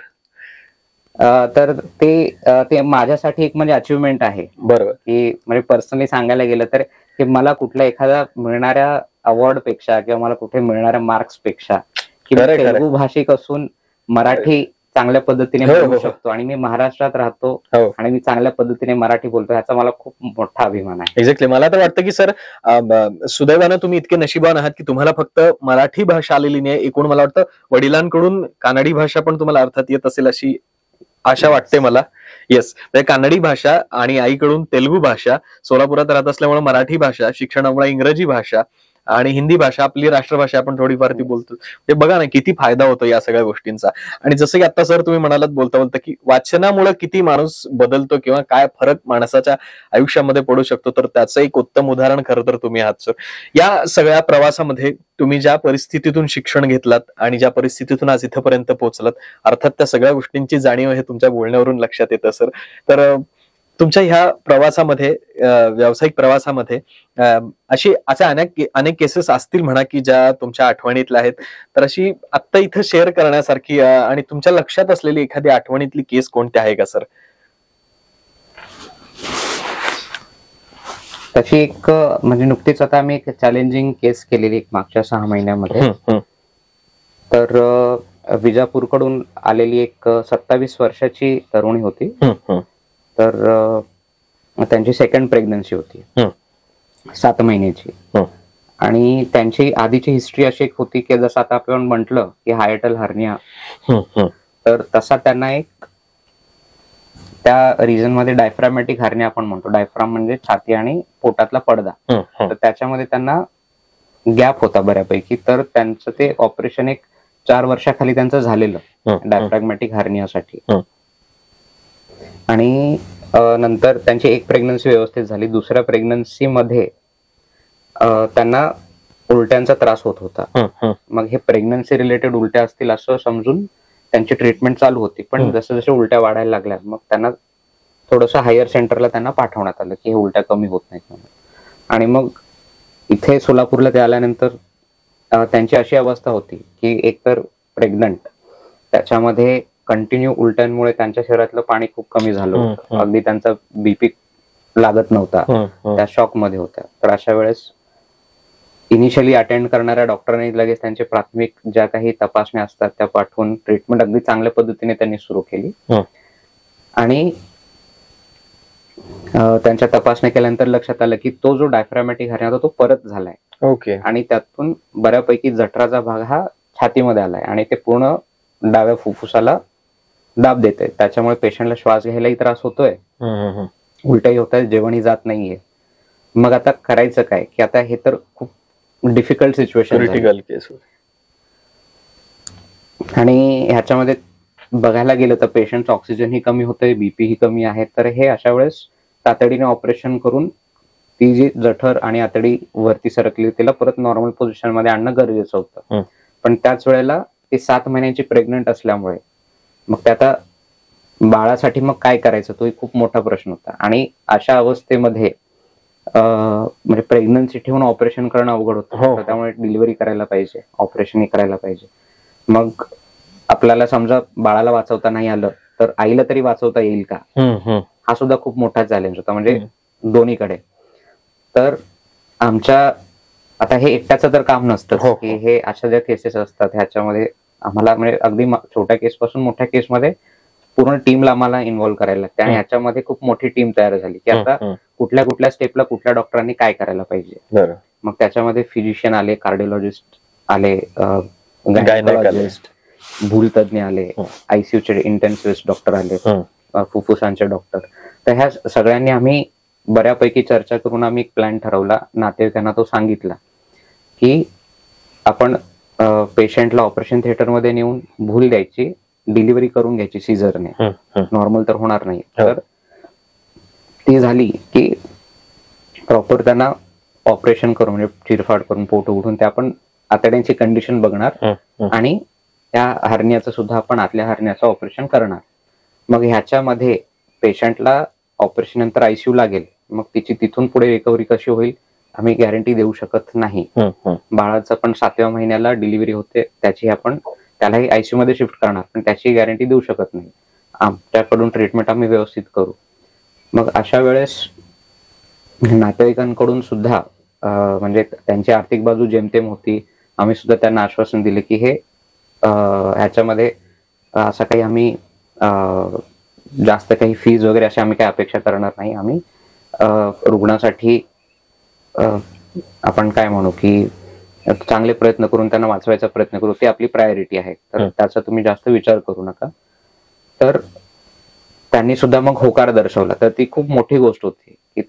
तर ते माझ्यासाठी एक म्हणजे अचिव्हमेंट आहे. बरोबर. की म्हणजे पर्सनली सांगायला गेलं तर की मला कुठल्या एखाद्या मिळणाऱ्या अवॉर्ड पेक्षा किंवा मला कुठे मिळणाऱ्या मार्क्स पेक्षा की तेलुगू भाषिक असून मराठी चांगल्या पद्धतीने बोलू शकतो आणि मी महाराष्ट्रात राहतो आणि मी चांगल्या पद्धतीने मराठी बोलतो, ह्याचा मला खूप मोठा अभिमान आहे. एक्झॅक्टली. मला तर वाटतं की सर सुदैवानं तुम्ही इतके नशिबान आहात की तुम्हाला फक्त मराठी भाषा आलेली नाही, एकूण मला वाटतं वडिलांकडून कानडी भाषा पण तुम्हाला अर्थात येत असेल अशी आशा वाटते मला. येस, कानडी भाषा आणि आईकडून तेलुगू भाषा, सोलापुरात राहत असल्यामुळे मराठी भाषा, शिक्षणामुळे इंग्रजी भाषा आणि हिंदी भाषा, आपली राष्ट्रभाषा आपण थोडीफार ती बोलतो. ते बघा ना किती फायदा होतो या सगळ्या गोष्टींचा. आणि जसं की आता सर तुम्ही म्हणालात बोलता बोलता की वाचनामुळे किती माणूस बदलतो किंवा काय फरक माणसाच्या आयुष्यामध्ये पडू शकतो, तर त्याचं एक उत्तम उदाहरण खरं तर तुम्ही आहात सर. या सगळ्या प्रवासामध्ये तुम्ही ज्या परिस्थितीतून शिक्षण घेतलात आणि ज्या परिस्थितीतून आज इथपर्यंत पोहोचलात, अर्थात त्या सगळ्या गोष्टींची जाणीव हे तुमच्या बोलण्यावरून लक्षात येतं सर. तर तुमच्या ह्या प्रवासामध्ये, व्यावसायिक प्रवासामध्ये असे अनेक केसेस असतील म्हणा की ज्या तुमच्या आठवणीतल्या आहेत, तर अशी आत्ता इथं शेअर करण्यासारखी आणि तुमच्या लक्षात असलेली एखादी आठवणीतली केस कोणती आहे का सर? तशी एक म्हणजे नुकतीच आता आम्ही एक चॅलेंजिंग केस केलेली एक मागच्या 6 महिन्यामध्ये. तर विजापूरकडून आलेली एक 27 वर्षाची तरुणी होती. तर त्यांची सेकंड प्रेग्नन्सी होती, 7 महिन्याची. आणि त्यांची आधीची हिस्ट्री अशी एक होती की जसं आता आपण म्हटलं की हायटल हर्निया, तर तसा त्यांना एक त्या रिजन मध्ये डायफ्रामॅटिक हर्निया आपण म्हणतो. डायफ्राम म्हणजे छाती आणि पोटातला पडदा, तर त्याच्यामध्ये त्यांना गॅप होता बऱ्यापैकी. तर त्यांचं ते ऑपरेशन एक 4 वर्षाखाली त्यांचं झालेलं हं. डायफ्रॅग्मॅटिक हार्नियासाठी. हं. आणि नंतर त्यांची एक प्रेग्नन्सी व्यवस्थित झाली. दुसऱ्या प्रेग्नन्सी मध्ये त्यांना उलट्यांचा त्रास होत होता. हं. हं. मग हे प्रेग्नन्सी रिलेटेड उलट्या असतील असं समजून त्यांची ट्रीटमेंट चालू होती. पण हं. जसं जसं उलट्या वाढायला लागल्या मग त्यांना थोडंसं हायर सेंटरला त्यांना पाठवण्यात आलं की हे उलट्या कमी होत नाहीत म्हणून. आणि मग इथे सोलापूरला ते आल्यानंतर त्यांची अशी अवस्था होती की एकतर प्रेग्नंट, त्याच्यामध्ये कंटिन्यू उलट्यांमुळे त्यांच्या शरीरातलं पाणी खूप कमी झालं होतं. अगदी त्यांचा बीपी लागत नव्हता, त्या शॉक मध्ये होत्या. तर अशा वेळेस इनिशियली अटेंड करणाऱ्या डॉक्टरांनी लगेच त्यांचे प्राथमिक ज्या काही तपासण्या असतात त्या पाठवून ट्रीटमेंट अगदी चांगल्या पद्धतीने त्यांनी सुरू केली. आणि त्यांच्या तपासण्या केल्यानंतर लक्षात आलं की तो जो डायफ्रॅग्मॅटिक हार्निया होता तो परत झालाय. ओके. आणि त्यातून बऱ्यापैकी जठराचा भाग हा छातीमध्ये आलाय आणि ते पूर्ण डाव्या फुफ्फुसाला दाब देते. त्याच्यामुळे पेशंटला श्वास घ्यायलाही त्रास होतोय, उलट्याही होत आहे, जेवणही जात नाहीये. मग आता करायचं काय की आता हे तर खूप डिफिकल्ट सिच्युएशन, क्रिटिकल केस. आणि ह्याच्यामध्ये बघायला गेलं तर पेशंटचं ऑक्सिजन ही कमी होतंय, बीपी ही कमी आहे. तर हे अशा वेळेस तातडीने ऑपरेशन करून ती जी जठर आणि आतडी वरती सरकली तिला परत नॉर्मल पोझिशन मध्ये आणणं गरजेचं होतं. पण त्याच वेळेला ती 7 महिन्यांची प्रेग्नंट असल्यामुळे मग ते आता बाळासाठी मग काय करायचं तो खूप मोठा प्रश्न होता. आणि अशा अवस्थेमध्ये म्हणजे प्रेग्नन्सी ठेवून ऑपरेशन करणं अवघड होतं. त्यामुळे डिलिव्हरी करायला पाहिजे, ऑपरेशनही करायला पाहिजे. मग आपल्याला समजा बाळाला वाचवता नाही आलं तर आईला तरी वाचवता येईल का, हा सुद्धा खूप मोठा चॅलेंज होता, म्हणजे दोन्हीकडे. तर आमच्या आता हे एकट्याचं तर काम नसतं की हे अशा ज्या केसेस असतात ह्याच्यामध्ये आम्हाला म्हणजे अगदी छोट्या केस पासून मोठ्या केसमध्ये पूर्ण टीमला आम्हाला इन्व्हॉल्व्ह करायला लागते. आणि ह्याच्यामध्ये खूप मोठी टीम तयार झाली की आता कुठल्या कुठल्या स्टेपला कुठल्या डॉक्टरांनी काय करायला पाहिजे. मग त्याच्यामध्ये फिजिशियन आले, कार्डिओलॉजिस्ट आले, गायनेकोलॉजिस्ट, भूलतज्ञ आले, आयसीयूचे इंटेन्सिव्हिस्ट डॉक्टर आले, फुफ्फुसांचे डॉक्टर. तर ह्या सगळ्यांनी आम्ही बऱ्यापैकी चर्चा करून आम्ही एक प्लॅन ठरवला. नातेवाईकांना तो सांगितला की आपण पेशंटला ऑपरेशन थिएटरमध्ये नेऊन भूल द्यायची, डिलिव्हरी करून घ्यायची सीझरने, नॉर्मल तर होणार नाही. तर ती झाली की प्रॉपर त्यांना ऑपरेशन करून म्हणजे चिरफाड करून पोट उघडून ते आपण आतड्यांची कंडिशन बघणार आणि त्या हार्नियाचं सुद्धा आपण आतल्या हार्नियाचं ऑपरेशन करणार. मग ह्याच्यामध्ये पेशंटला ऑपरेशन नंतर आयसीयू लागेल, मग तिची तिथून पुढे रिकव्हरी कशी होईल आम्ही गॅरंटी देऊ शकत नाही. बाळाचं पण 7व्या महिन्याला डिलिव्हरी होते, त्याची आपण त्यालाही आयसीयू मध्ये शिफ्ट करणार, पण त्याची गॅरंटी देऊ शकत नाही. आमच्याकडून ट्रीटमेंट आम्ही व्यवस्थित करू. मग अशा वेळेस नातेवाईकांकडून सुद्धा म्हणजे त्यांची आर्थिक बाजू जेमतेम होती. आम्ही सुद्धा त्यांना आश्वासन दिले की हे ह्याच्यामध्ये असं काही आम्ही जास्त काही फीज वगैरे अशी आम्ही काही अपेक्षा करणार नाही. आम्ही रुग्णासाठी आपण काय म्हणू की चांगले प्रयत्न करून त्यांना वाचवायचा प्रयत्न करू, ती आपली प्रायोरिटी आहे. तर त्याचा तुम्ही जास्त विचार करू नका. तर त्यांनी सुद्धा मग होकार दर्शवला. तर ती खूप मोठी गोष्ट होती की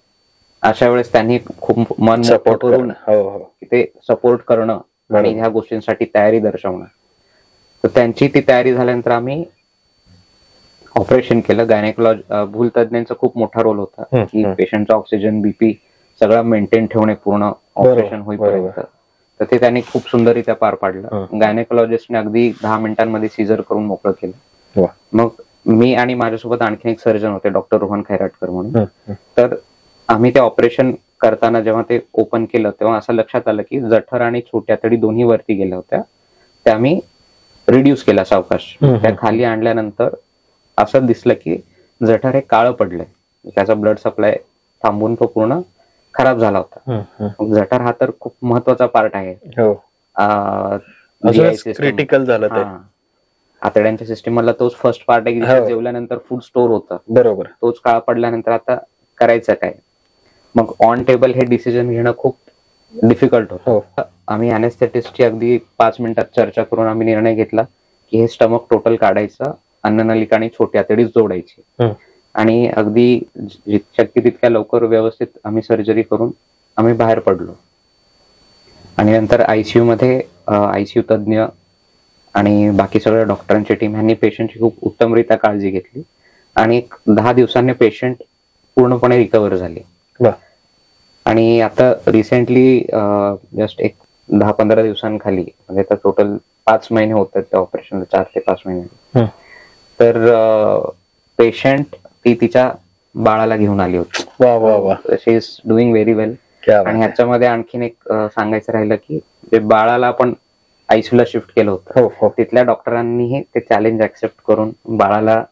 अशा वेळेस त्यांनी खूप मन सपोर्ट करून ते सपोर्ट करणं आणि ह्या गोष्टींसाठी तयारी दर्शवणं. तर त्यांची ती तयारी झाल्यानंतर आम्ही ऑपरेशन केलं. भूलतज्ञांचा खूप मोठा रोल होता की पेशंटचा ऑक्सिजन, बीपी सगळं मेंटेन ठेवणे पूर्ण ऑपरेशन होईपर्यंत. तर ते त्यांनी खूप सुंदररित्या पार पाडलं. गायनेकोलॉजिस्टने अगदी 10 मिनिटांमध्ये सीझर करून मोकळं केलं. मग मी आणि माझ्यासोबत आणखी एक सर्जन होते, डॉक्टर रोहन खैराटकर म्हणून. तर आम्ही ते ऑपरेशन करताना जेव्हा ते ओपन केलं तेव्हा असं लक्षात आलं की जठर आणि छोट्या आतडी दोन्ही वरती गेल्या होत्या, त्या आम्ही रिड्यूस केला सावकाश. त्या खाली आणल्यानंतर असं दिसलं की जठर हे काळं पडलंय, त्याचा ब्लड सप्लाय थांबून तो पूर्ण खराब झाला होता. जठर हा तर खूप महत्वाचा पार्ट आहे. क्रिटिकल झालं. आतड्यांच्या सिस्टीम मधला तोच फर्स्ट पार्ट आहे की जेवल्यानंतर फूड स्टोअर होतं. बरोबर. तोच काळा पडल्यानंतर आता करायचं काय. मग ऑन टेबल हे डिसिजन घेणं खूप डिफिकल्ट होतं. आम्ही अनेस्थेटिस्टची अगदी 5 मिनिटात चर्चा करून आम्ही निर्णय घेतला की हे स्टमक टोटल काढायचं, अन्ननलिका आणि छोटी आतडी जोडायची. आणि अगदी शक्य तितक्या लवकर व्यवस्थित आम्ही सर्जरी करून आम्ही बाहेर पडलो. आणि नंतर आयसीयू मध्ये आयसीयू तज्ञ आणि बाकी सगळ्या डॉक्टरांची टीम ह्यांनी पेशंटची खूप उत्तमरित्या काळजी घेतली आणि एक 10 दिवसांनी पेशंट पूर्णपणे रिकवर झाले. वा. आणि आता रिसेंटली जस्ट एक 10-15 दिवसांखाली, म्हणजे आता टोटल 5 महिने होतात त्या ऑपरेशनला, 4 ते 5 महिने. तर पेशंट ती तिच्या बाळाला घेऊन आली होती. वा वा वा. शी इज डुईंग व्हेरी वेल. आणि ह्याच्यामध्ये आणखीन एक सांगायचं राहिलं की जे बाळाला आपण आयसीयूला शिफ्ट केलं होतं, हो. तिथल्या डॉक्टरांनीही ते चॅलेंज ऍक्सेप्ट करून बाळाला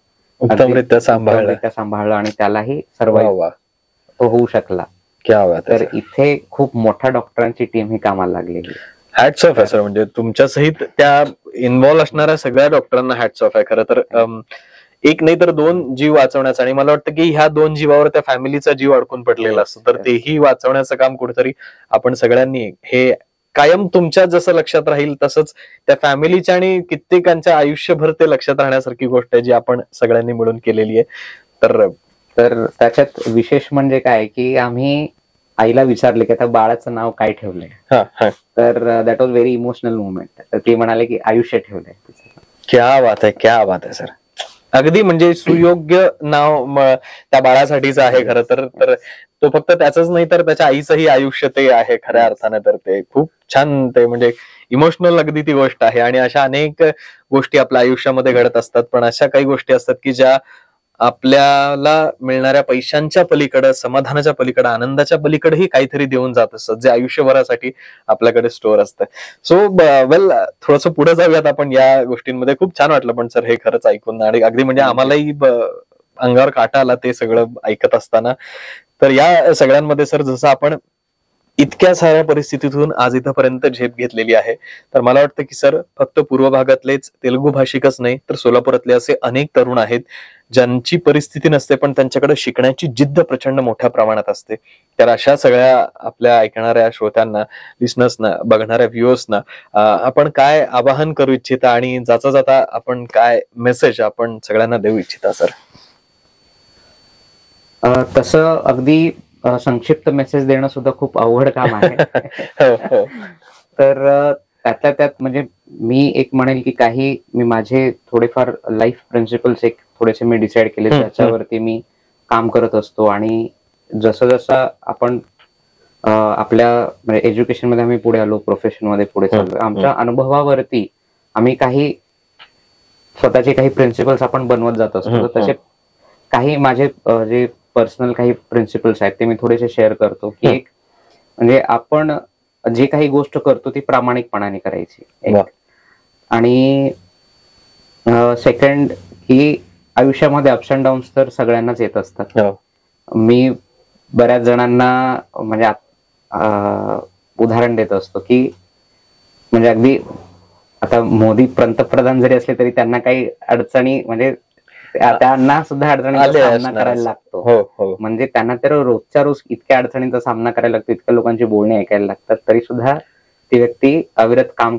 उत्तमरित्या सांभाळलं आणि त्यालाही सर्वाइव्ह तो होऊ शकला. तर इथे खूप मोठ्या डॉक्टरांची टीम ही कामाला लागलेली. हॅट्स ऑफ आहे सर. म्हणजे तुमच्या सहित त्या इन्व्हॉल्व्ह असणाऱ्या सगळ्या डॉक्टरांना हॅट्स ऑफ आहे. खरं तर एक नाही तर 2 जीव वाचवण्याचा, आणि मला वाटतं की ह्या 2 जीवावर त्या फॅमिलीचा जीव अडकून पडलेला असतो, तर तेही वाचवण्याचं काम कुठेतरी आपण सगळ्यांनी, हे कायम तुमच्या जसं लक्षात राहील तसंच त्या फॅमिलीच्या आणि कित्येकांच्या आयुष्यभर ते लक्षात राहण्यासारखी गोष्ट आहे जी आपण सगळ्यांनी मिळून केलेली आहे. तर त्याच्यात विशेष म्हणजे काय की आम्ही आईला विचारले की आता बाळाचं नाव काय ठेवलंय. तर that was very emotional movement. तर ती म्हणाले की आयुष्य ठेवलंय. क्या बात आहे, क्या बात आहे सर. अगदी म्हणजे सुयोग्य नाव त्या बाळासाठीच आहे खरं तर. तर तो फक्त त्याचंच नाही तर त्याच्या आईचंही आयुष्य ते आहे खऱ्या अर्थाने. तर ते खूप छान, ते म्हणजे इमोशनल अगदी ती गोष्ट आहे. आणि अशा अनेक गोष्टी आपल्या आयुष्यामध्ये घडत असतात, पण अशा काही गोष्टी असतात की ज्या आपल्याला मिळणाऱ्या पैशांच्या पलीकडे, समाधानाच्या पलीकडे, आनंदाच्या पलीकडेही काहीतरी देऊन जात असतात, जे आयुष्यभरासाठी आपल्याकडे स्टोअर असतं. सो वेल, थोडस पुढे जाऊयात आपण या गोष्टींमध्ये. खूप छान वाटलं पण सर हे खरंच ऐकून, आणि अगदी म्हणजे आम्हालाही अंगावर काटा आला ते सगळं ऐकत असताना. तर या सगळ्यांमध्ये सर जसं आपण इतक्या साऱ्या परिस्थितीतून आज इथंपर्यंत झेप घेतलेली आहे, तर मला वाटतं की सर फक्त पूर्व भागातलेच तेलुगू भाषिकच नाही तर सोलापुरातले असे अनेक तरुण आहेत ज्यांची परिस्थिती नसते पण त्यांच्याकडे शिकण्याची जिद्द प्रचंड मोठ्या प्रमाणात असते. तर अशा सगळ्या आपल्या ऐकणाऱ्या श्रोत्यांना, लिसनर्सना, बघणाऱ्या व्ह्युअर्सना आपण काय आवाहन करू इच्छिता आणि जाता जाता आपण काय मेसेज आपण सगळ्यांना देऊ इच्छिता सर? तसं अगदी संक्षिप्त मेसेज देणं सुद्धा खूप अवघड काम आहे. तर त्यातल्या त्यात म्हणजे मी एक म्हणेल की काही मी माझे थोडेफार लाईफ प्रिन्सिपल्स एक थोडेसे मी डिसाईड केले, त्याच्यावरती मी काम करत असतो. आणि जसं जसं आपण आपल्या म्हणजे एज्युकेशन मध्ये आम्ही पुढे आलो, प्रोफेशन मध्ये पुढे चाललो, आमच्या अनुभवावरती आम्ही काही स्वतःचे काही प्रिन्सिपल्स आपण बनवत जात असतो. तसे काही माझे जे पर्सनल काही प्रिन्सिपल्स आहेत ते मी थोडेसे शेअर करतो. की एक म्हणजे आपण जे काही गोष्ट करतो ती प्रामाणिकपणाने करायची. आणि सेकंड की आयुष्यामध्ये अप्स अँड डाऊन्स तर सगळ्यांनाच येत असतात. मी बऱ्याच जणांना म्हणजे उदाहरण देत असतो की म्हणजे अगदी आता मोदी पंतप्रधान जरी असले तरी त्यांना काही अडचणी म्हणजे त्यांना सुद्धा अडचणींचा सामना करायला लागतो. म्हणजे त्यांना तर रोजच्या रोज इतक्या अडचणींचा सामना करायला लागतो, इतक्या लोकांची बोलणी ऐकायला लागतात, तरी सुद्धा ती व्यक्ती अविरत काम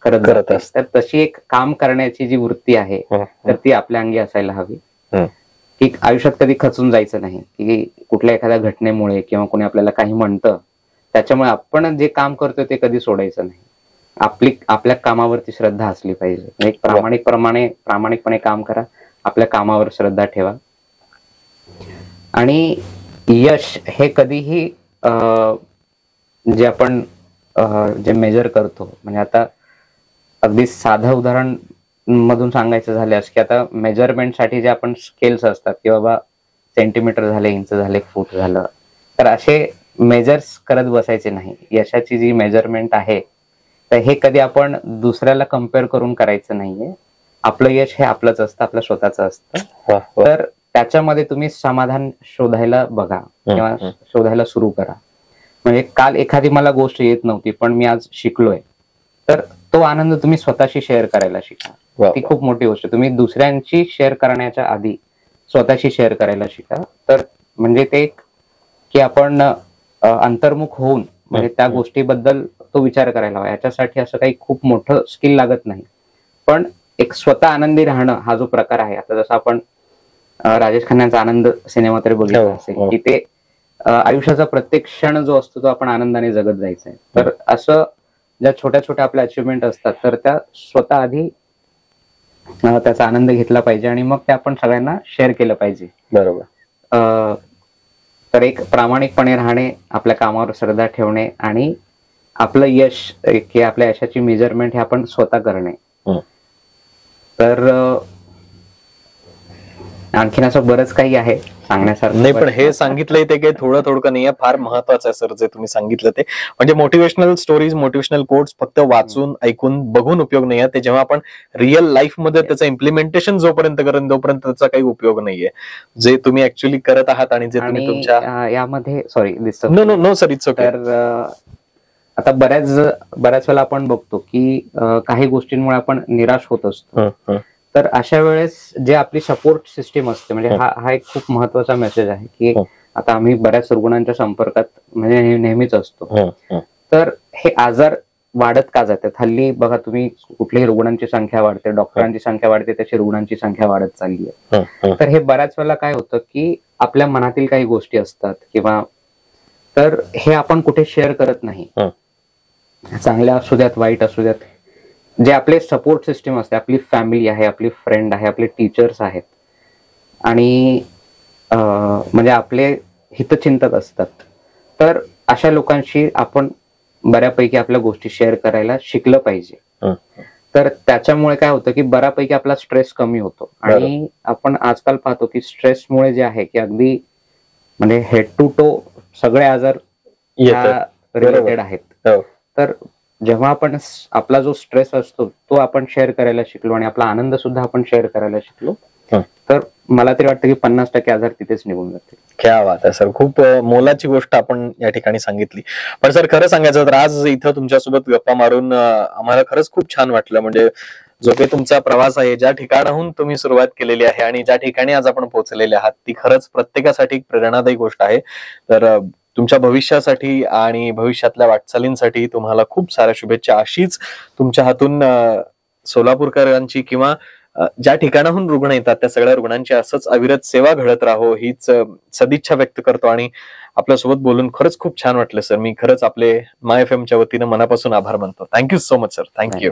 करत असते. तर तशी एक काम करण्याची जी वृत्ती आहे तर ती आपल्या अंगी असायला हवी. की आयुष्यात कधी खचून जायचं नाही की कुठल्या एखाद्या घटनेमुळे किंवा कोणी आपल्याला काही म्हणतं त्याच्यामुळे आपण जे काम करतोय ते कधी सोडायचं नाही. आपल्या कामावरती श्रद्धा असली पाहिजे. एक प्रामाणिकपणे काम करा, आपल्या कामावर श्रद्धा ठेवा. आणि यश हे कधीही जे आपण जे मेजर करतो, म्हणजे आता अगदी साधं उदाहरण मधून सांगायचं झाल्यास की आता मेजरमेंटसाठी जे आपण स्केल्स असतात की बाबा सेंटीमीटर झाले, इंच झाले, फूट झालं, तर असे मेजर्स करत बसायचे नाही. यशाची जी मेजरमेंट आहे तर हे कधी आपण दुसऱ्याला कम्पेअर करून करायचं नाहीये. आपलं यश हे आपलंच असतं, आपलं स्वतःचं असतं. तर त्याच्यामध्ये तुम्ही समाधान शोधायला बघा किंवा शोधायला सुरू करा. म्हणजे काल एखादी मला गोष्ट येत नव्हती पण मी आज शिकलोय, तर तो आनंद तुम्ही स्वतःशी शेअर करायला शिका. ती खूप मोठी गोष्ट. तुम्ही दुसऱ्यांची शेअर करण्याच्या आधी स्वतःशी शेअर करायला शिका. तर म्हणजे ते की आपण अंतर्मुख होऊन म्हणजे त्या गोष्टीबद्दल तो विचार करायला हवा. याच्यासाठी असं काही खूप मोठं स्किल लागत नाही, पण एक स्वतः आनंदी राहणं हा जो प्रकार आहे. आता जसं आपण राजेश खन्नाचा आनंद सिनेमा तरी बघितला असेल की ते आयुष्याचा प्रत्येक क्षण जो असतो तो आपण आनंदाने जगत जायचा आहे. तर असं ज्या छोट्या छोट्या आपल्या अचिव्हमेंट असतात तर त्या स्वतः आधी त्याचा आनंद घेतला पाहिजे आणि मग ते आपण सगळ्यांना शेअर केलं पाहिजे. बरोबर. तर एक प्रामाणिकपणे राहणे, आपल्या कामावर श्रद्धा ठेवणे आणि आपलं यश की आपल्या यशाची मेजरमेंट हे आपण स्वतः करणे. तर आणखीन असं बरंच काही आहे सांगण्यासारखं. नाही, पण हे सांगितलंय ते काही थोडं थोडं नाहीये, फार महत्वाचं आहे सर जे तुम्ही सांगितलं ते. म्हणजे मोटिवेशनल स्टोरीज, मोटिवेशनल कोट्स फक्त वाचून ऐकून बघून उपयोग नाहीये. ते जेव्हा आपण रिअल लाईफ मध्ये त्याचं इम्प्लिमेंटेशन जोपर्यंत करेन तोपर्यंत त्याचा काही उपयोग नाहीये. जे तुम्ही ऍक्च्युअली करत आहात आणि जे तुम्ही तुमच्या यामध्ये sorry no sir it's okay. तर आता बऱ्याच वेळा आपण बघतो की काही गोष्टींमुळे आपण निराश होत असतो. तर अशा वेळेस जे आपली सपोर्ट सिस्टीम असते, म्हणजे हा एक खूप महत्वाचा मेसेज आहे की आता आम्ही बऱ्याच रुग्णांच्या संपर्कात म्हणजे नेहमीच असतो. तर हे आजार वाढत का जातात? हल्ली बघा तुम्ही, कुठल्याही रुग्णांची संख्या वाढते, डॉक्टरांची संख्या वाढते, त्याची रुग्णांची संख्या वाढत चालली आहे. तर हे बऱ्याच वेळेला काय होतं की आपल्या मनातील काही गोष्टी असतात किंवा तर हे आपण कुठे शेअर करत नाही. चांगल्या असू द्यात, वाईट असू द्यात, जे आपले सपोर्ट सिस्टीम असते, आपली फॅमिली आहे, आपली फ्रेंड आहे, आपले टीचर्स आहेत आणि म्हणजे आपले हितचिंतक असतात. तर अशा लोकांशी आपण बऱ्यापैकी आपल्या गोष्टी शेअर करायला शिकलं पाहिजे. तर त्याच्यामुळे काय होतं की बऱ्यापैकी आपला स्ट्रेस कमी होतो. आणि आपण आजकाल पाहतो की स्ट्रेसमुळे जे आहे की अगदी म्हणजे हेड टू टो सगळे आजार रिलेटेड आहेत. तर जेव्हा आपण आपला जो स्ट्रेस असतो तो आपण शेअर करायला शिकलो आणि आपला आनंद सुद्धा आपण शेअर करायला शिकलो, तर मला तरी वाटतं की 50% आजार तिथेच निघून जातील. क्या बात आहे सर, खूप मोलाची गोष्ट आपण या ठिकाणी सांगितली. पण सर खरं सांगायचं तर आज इथं तुमच्यासोबत गप्पा मारून आम्हाला खरंच खूप छान वाटलं. म्हणजे जो काही तुमचा प्रवास आहे, ज्या ठिकाणाहून तुम्ही सुरुवात केलेली आहे आणि ज्या ठिकाणी आज आपण पोहोचलेले आहात, ती खरंच प्रत्येकासाठी प्रेरणादायी गोष्ट आहे. तर तुमच्या भविष्यासाठी आणि भविष्यातल्या वाटचालींसाठी तुम्हाला खूप साऱ्या शुभेच्छा. अशीच तुमच्या हातून सोलापूरकरांची किंवा ज्या ठिकाणाहून रुग्ण येतात त्या सगळ्या रुग्णांची असंच अविरत सेवा घडत राहो हीच सदिच्छा व्यक्त करतो. आणि आपल्यासोबत बोलून खरंच खूप छान वाटलं सर. मी खरंच आपले माय FM च्या वतीनं मनापासून आभार मानतो. Thank you so much sir. Thank you.